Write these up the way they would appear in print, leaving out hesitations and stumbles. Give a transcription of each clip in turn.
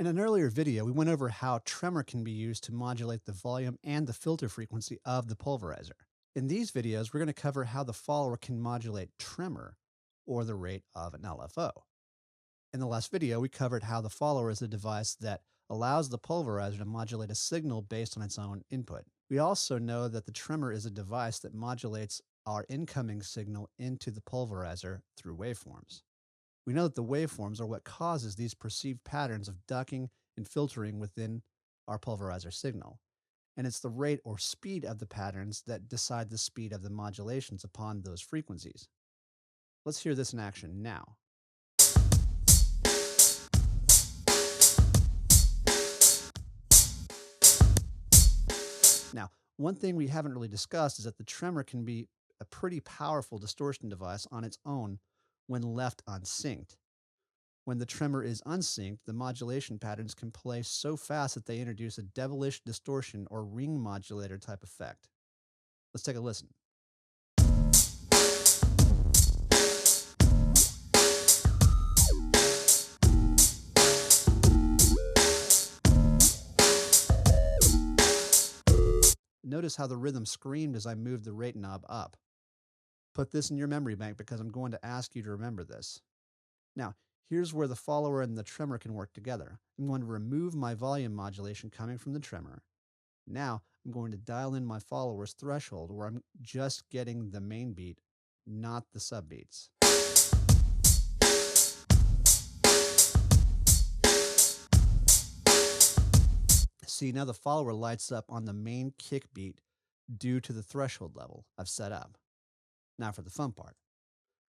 In an earlier video, we went over how tremor can be used to modulate the volume and the filter frequency of the pulverizer. In these videos, we're going to cover how the follower can modulate tremor, or the rate of an LFO. In the last video, we covered how the follower is a device that allows the pulverizer to modulate a signal based on its own input. We also know that the tremor is a device that modulates our incoming signal into the pulverizer through waveforms. We know that the waveforms are what causes these perceived patterns of ducking and filtering within our pulverizer signal. And it's the rate or speed of the patterns that decide the speed of the modulations upon those frequencies. Let's hear this in action now. Now, one thing we haven't really discussed is that the tremor can be a pretty powerful distortion device on its own when left unsynced. When the tremor is unsynced, the modulation patterns can play so fast that they introduce a devilish distortion or ring modulator type effect. Let's take a listen. Notice how the rhythm screamed as I moved the rate knob up. Put this in your memory bank because I'm going to ask you to remember this. Now, here's where the follower and the tremor can work together. I'm going to remove my volume modulation coming from the tremor. Now, I'm going to dial in my follower's threshold where I'm just getting the main beat, not the subbeats. See, now the follower lights up on the main kick beat due to the threshold level I've set up. Now for the fun part.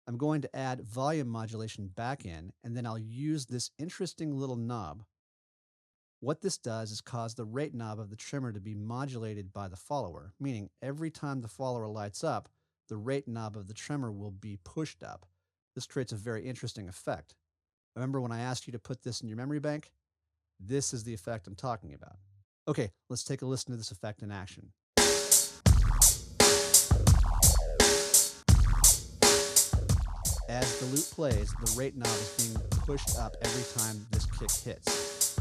I'm going to add volume modulation back in, and then I'll use this interesting little knob. What this does is cause the rate knob of the tremor to be modulated by the follower, meaning every time the follower lights up, the rate knob of the tremor will be pushed up. This creates a very interesting effect. Remember when I asked you to put this in your memory bank? This is the effect I'm talking about. Okay, let's take a listen to this effect in action. As the loop plays, the rate knob is being pushed up every time this kick hits.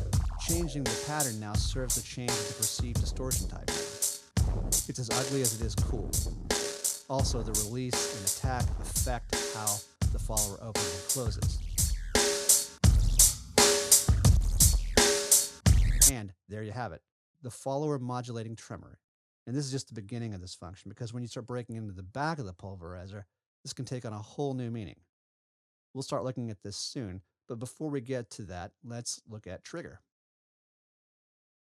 Changing the pattern now serves to change the perceived distortion type. It's as ugly as it is cool. Also, the release and attack affect how the follower opens and closes. And there you have it, the follower modulating tremor. And this is just the beginning of this function, because when you start breaking into the back of the pulverizer, this can take on a whole new meaning. We'll start looking at this soon, but before we get to that, let's look at trigger.